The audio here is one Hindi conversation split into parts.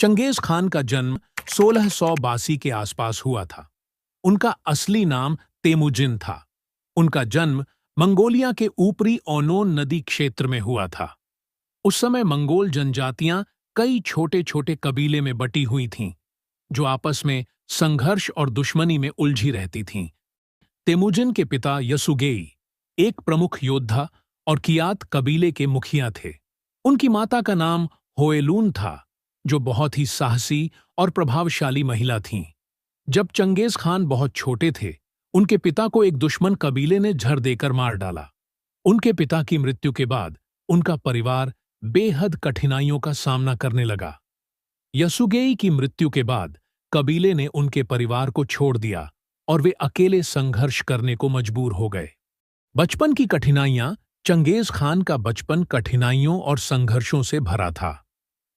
चंगेज खान का जन्म 1682 के आसपास हुआ था। उनका असली नाम तेमुजिन था। उनका जन्म मंगोलिया के ऊपरी ओनोन नदी क्षेत्र में हुआ था। उस समय मंगोल जनजातियां कई छोटे छोटे कबीले में बटी हुई थीं, जो आपस में संघर्ष और दुश्मनी में उलझी रहती थीं। तेमुजिन के पिता यसुगेई एक प्रमुख योद्धा और कियात कबीले के मुखिया थे। उनकी माता का नाम होएलून था, जो बहुत ही साहसी और प्रभावशाली महिला थीं। जब चंगेज खान बहुत छोटे थे, उनके पिता को एक दुश्मन कबीले ने झर देकर मार डाला। उनके पिता की मृत्यु के बाद उनका परिवार बेहद कठिनाइयों का सामना करने लगा। यसुगेई की मृत्यु के बाद कबीले ने उनके परिवार को छोड़ दिया और वे अकेले संघर्ष करने को मजबूर हो गए। बचपन की कठिनाइयां चंगेज खान का बचपन कठिनाइयों और संघर्षों से भरा था।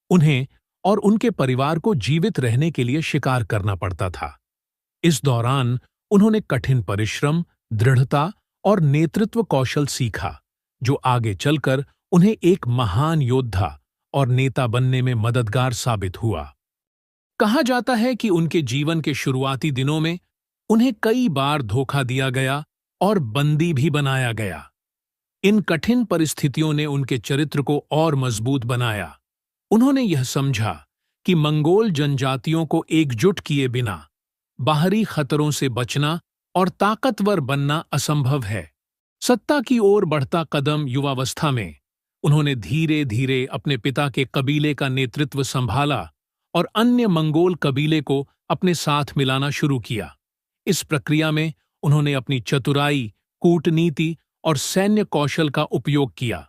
उन्हें और उनके परिवार को जीवित रहने के लिए शिकार करना पड़ता था। इस दौरान उन्होंने कठिन परिश्रम, दृढ़ता और नेतृत्व कौशल सीखा, जो आगे चलकर उन्हें एक महान योद्धा और नेता बनने में मददगार साबित हुआ। कहा जाता है कि उनके जीवन के शुरुआती दिनों में उन्हें कई बार धोखा दिया गया और बंदी भी बनाया गया। इन कठिन परिस्थितियों ने उनके चरित्र को और मजबूत बनाया। उन्होंने यह समझा कि मंगोल जनजातियों को एकजुट किए बिना बाहरी खतरों से बचना और ताकतवर बनना असंभव है। सत्ता की ओर बढ़ता कदम युवावस्था में उन्होंने धीरे धीरे अपने पिता के कबीले का नेतृत्व संभाला और अन्य मंगोल कबीले को अपने साथ मिलाना शुरू किया। इस प्रक्रिया में उन्होंने अपनी चतुराई, कूटनीति और सैन्य कौशल का उपयोग किया।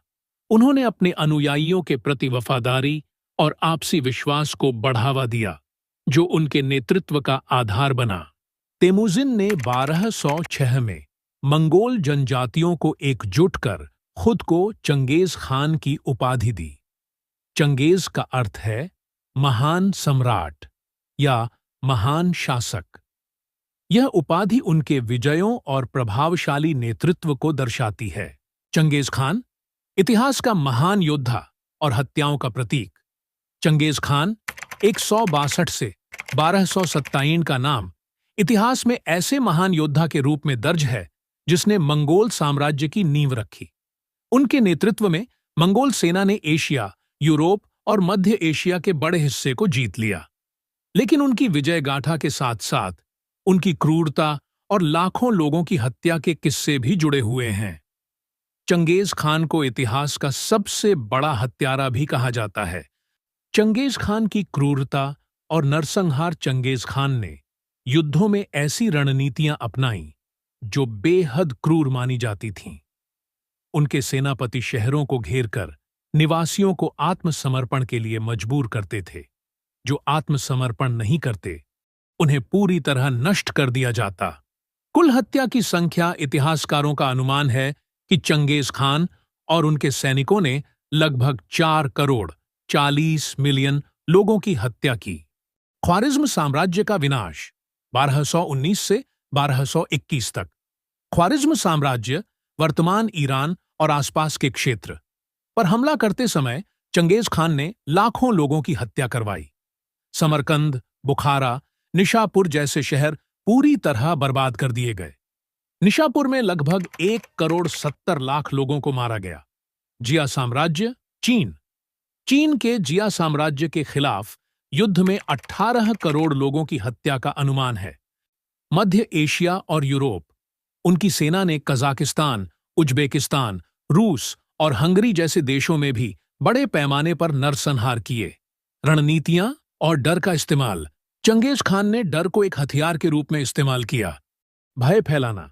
उन्होंने अपने अनुयायियों के प्रति वफादारी और आपसी विश्वास को बढ़ावा दिया, जो उनके नेतृत्व का आधार बना। तेमुजिन ने 1206 में मंगोल जनजातियों को एकजुट कर खुद को चंगेज खान की उपाधि दी। चंगेज का अर्थ है महान सम्राट या महान शासक। यह उपाधि उनके विजयों और प्रभावशाली नेतृत्व को दर्शाती है। चंगेज खान इतिहास का महान योद्धा और हत्याओं का प्रतीक। चंगेज खान 162 से 1227 का नाम इतिहास में ऐसे महान योद्धा के रूप में दर्ज है जिसने मंगोल साम्राज्य की नींव रखी। उनके नेतृत्व में मंगोल सेना ने एशिया, यूरोप और मध्य एशिया के बड़े हिस्से को जीत लिया। लेकिन उनकी विजय गाथा के साथ साथ उनकी क्रूरता और लाखों लोगों की हत्या के किस्से भी जुड़े हुए हैं। चंगेज खान को इतिहास का सबसे बड़ा हत्यारा भी कहा जाता है। चंगेज खान की क्रूरता और नरसंहार। चंगेज खान ने युद्धों में ऐसी रणनीतियां अपनाईं जो बेहद क्रूर मानी जाती थीं। उनके सेनापति शहरों को घेरकर निवासियों को आत्मसमर्पण के लिए मजबूर करते थे। जो आत्मसमर्पण नहीं करते, उन्हें पूरी तरह नष्ट कर दिया जाता। कुल हत्या की संख्या इतिहासकारों का अनुमान है कि चंगेज खान और उनके सैनिकों ने लगभग 4 करोड़ 40 मिलियन लोगों की हत्या की। ख्वारिज्म साम्राज्य का विनाश 1219 से 1221 तक। ख्वारिज्म साम्राज्य वर्तमान ईरान और आसपास के क्षेत्र पर हमला करते समय चंगेज खान ने लाखों लोगों की हत्या करवाई। समरकंद, बुखारा, निशापुर जैसे शहर पूरी तरह बर्बाद कर दिए गए। निशापुर में लगभग 1 करोड़ 70 लाख लोगों को मारा गया। जिया साम्राज्य, चीन के जिया साम्राज्य के खिलाफ युद्ध में 18 करोड़ लोगों की हत्या का अनुमान है। मध्य एशिया और यूरोप, उनकी सेना ने कजाकिस्तान, उज्बेकिस्तान, रूस और हंगरी जैसे देशों में भी बड़े पैमाने पर नरसंहार किए। रणनीतियां और डर का इस्तेमाल। चंगेज खान ने डर को एक हथियार के रूप में इस्तेमाल किया। भय फैलाना।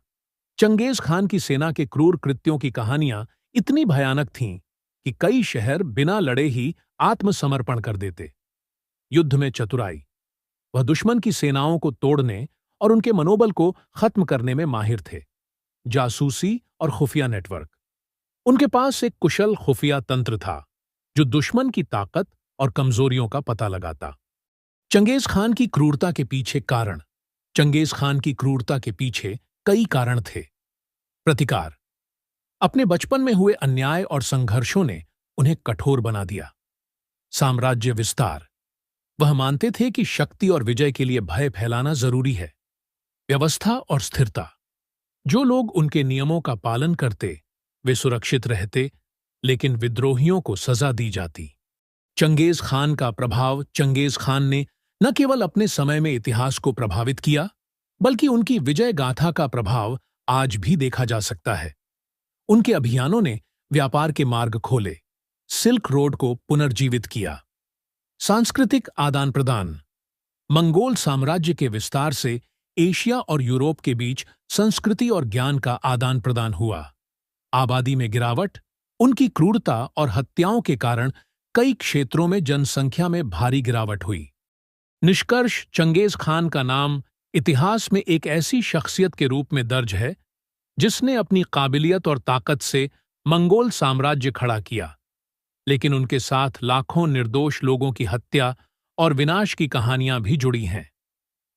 चंगेज खान की सेना के क्रूर कृत्यों की कहानियां इतनी भयानक थीं कि कई शहर बिना लड़े ही आत्मसमर्पण कर देते। युद्ध में चतुराई। वह दुश्मन की सेनाओं को तोड़ने और उनके मनोबल को खत्म करने में माहिर थे। जासूसी और खुफिया नेटवर्क। उनके पास एक कुशल खुफिया तंत्र था जो दुश्मन की ताकत और कमजोरियों का पता लगाता। चंगेज खान की क्रूरता के पीछे कारण। चंगेज खान की क्रूरता के पीछे कई कारण थे। प्रतिकार। अपने बचपन में हुए अन्याय और संघर्षों ने उन्हें कठोर बना दिया। साम्राज्य विस्तार। वह मानते थे कि शक्ति और विजय के लिए भय फैलाना जरूरी है। व्यवस्था और स्थिरता। जो लोग उनके नियमों का पालन करते वे सुरक्षित रहते, लेकिन विद्रोहियों को सजा दी जाती। चंगेज खान का प्रभाव। चंगेज खान ने न केवल अपने समय में इतिहास को प्रभावित किया, बल्कि उनकी विजय गाथा का प्रभाव आज भी देखा जा सकता है। उनके अभियानों ने व्यापार के मार्ग खोले, सिल्क रोड को पुनर्जीवित किया। सांस्कृतिक आदान प्रदान। मंगोल साम्राज्य के विस्तार से एशिया और यूरोप के बीच संस्कृति और ज्ञान का आदान प्रदान हुआ। आबादी में गिरावट। उनकी क्रूरता और हत्याओं के कारण कई क्षेत्रों में जनसंख्या में भारी गिरावट हुई। निष्कर्ष, चंगेज खान का नाम इतिहास में एक ऐसी शख्सियत के रूप में दर्ज है जिसने अपनी काबिलियत और ताकत से मंगोल साम्राज्य खड़ा किया, लेकिन उनके साथ लाखों निर्दोष लोगों की हत्या और विनाश की कहानियां भी जुड़ी हैं।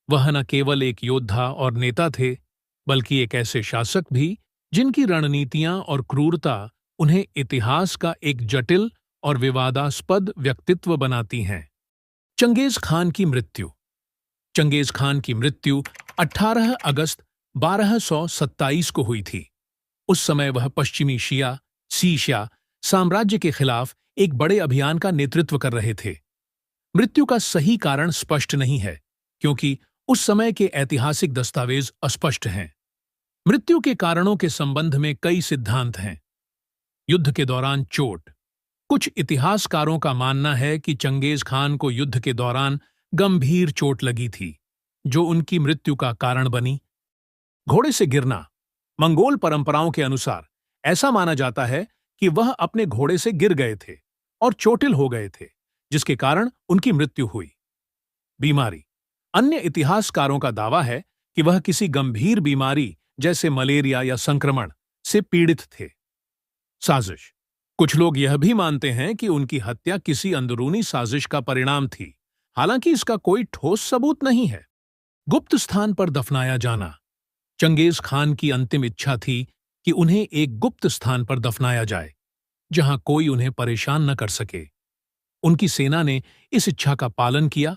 वह न केवल एक योद्धा और नेता थे, बल्कि एक ऐसे शासक भी जिनकी रणनीतियां और क्रूरता उन्हें इतिहास का एक जटिल और विवादास्पद व्यक्तित्व बनाती हैं। चंगेज खान की मृत्यु। चंगेज खान की मृत्यु 18 अगस्त 1227 को हुई थी। उस समय वह पश्चिमी शीया साम्राज्य के खिलाफ एक बड़े अभियान का नेतृत्व कर रहे थे। मृत्यु का सही कारण स्पष्ट नहीं है, क्योंकि उस समय के ऐतिहासिक दस्तावेज अस्पष्ट हैं। मृत्यु के कारणों के संबंध में कई सिद्धांत हैं। युद्ध के दौरान चोट। कुछ इतिहासकारों का मानना है कि चंगेज खान को युद्ध के दौरान गंभीर चोट लगी थी, जो उनकी मृत्यु का कारण बनी। घोड़े से गिरना। मंगोल परंपराओं के अनुसार ऐसा माना जाता है कि वह अपने घोड़े से गिर गए थे और चोटिल हो गए थे, जिसके कारण उनकी मृत्यु हुई। बीमारी। अन्य इतिहासकारों का दावा है कि वह किसी गंभीर बीमारी जैसे मलेरिया या संक्रमण से पीड़ित थे। साजिश। कुछ लोग यह भी मानते हैं कि उनकी हत्या किसी अंदरूनी साजिश का परिणाम थी, हालांकि इसका कोई ठोस सबूत नहीं है। गुप्त स्थान पर दफनाया जाना। चंगेज खान की अंतिम इच्छा थी कि उन्हें एक गुप्त स्थान पर दफनाया जाए, जहां कोई उन्हें परेशान न कर सके। उनकी सेना ने इस इच्छा का पालन किया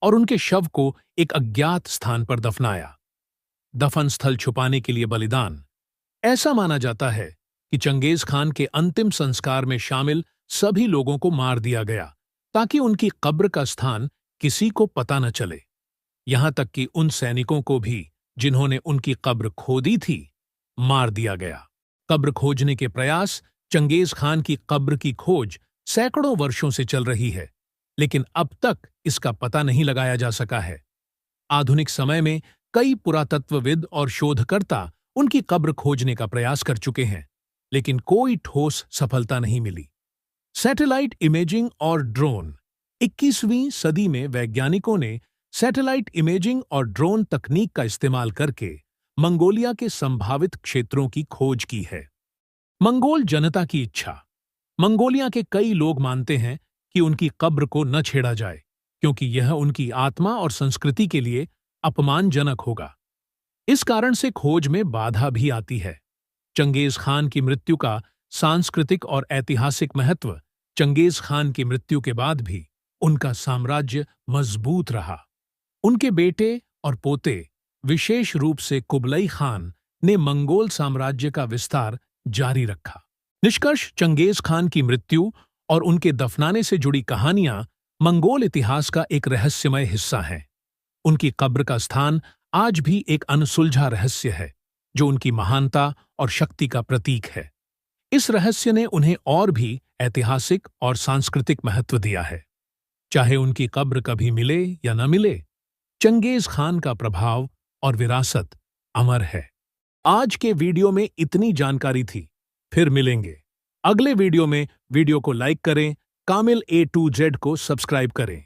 और उनके शव को एक अज्ञात स्थान पर दफनाया। दफन स्थल छुपाने के लिए बलिदान। ऐसा माना जाता है कि चंगेज खान के अंतिम संस्कार में शामिल सभी लोगों को मार दिया गया, ताकि उनकी कब्र का स्थान किसी को पता न चले। यहां तक कि उन सैनिकों को भी जिन्होंने उनकी कब्र खोदी थी, मार दिया गया। कब्र खोजने के प्रयास। चंगेज खान की कब्र की खोज सैकड़ों वर्षों से चल रही है, लेकिन अब तक इसका पता नहीं लगाया जा सका है। आधुनिक समय में कई पुरातत्वविद और शोधकर्ता उनकी कब्र खोजने का प्रयास कर चुके हैं, लेकिन कोई ठोस सफलता नहीं मिली। सैटेलाइट इमेजिंग और ड्रोन। 21वीं सदी में वैज्ञानिकों ने सैटेलाइट इमेजिंग और ड्रोन तकनीक का इस्तेमाल करके मंगोलिया के संभावित क्षेत्रों की खोज की है। मंगोल जनता की इच्छा। मंगोलिया के कई लोग मानते हैं कि उनकी कब्र को न छेड़ा जाए, क्योंकि यह उनकी आत्मा और संस्कृति के लिए अपमानजनक होगा। इस कारण से खोज में बाधा भी आती है। चंगेज खान की मृत्यु का सांस्कृतिक और ऐतिहासिक महत्व। चंगेज खान की मृत्यु के बाद भी उनका साम्राज्य मजबूत रहा। उनके बेटे और पोते, विशेष रूप से कुबलई खान, ने मंगोल साम्राज्य का विस्तार जारी रखा। निष्कर्ष, चंगेज खान की मृत्यु और उनके दफनाने से जुड़ी कहानियां मंगोल इतिहास का एक रहस्यमय हिस्सा हैं। उनकी कब्र का स्थान आज भी एक अनसुलझा रहस्य है, जो उनकी महानता और शक्ति का प्रतीक है। इस रहस्य ने उन्हें और भी ऐतिहासिक और सांस्कृतिक महत्व दिया है। चाहे उनकी कब्र कभी मिले या न मिले, चंगेज खान का प्रभाव और विरासत अमर है। आज के वीडियो में इतनी जानकारी थी। फिर मिलेंगे अगले वीडियो में। वीडियो को लाइक करें, कामिल A to Z को सब्सक्राइब करें।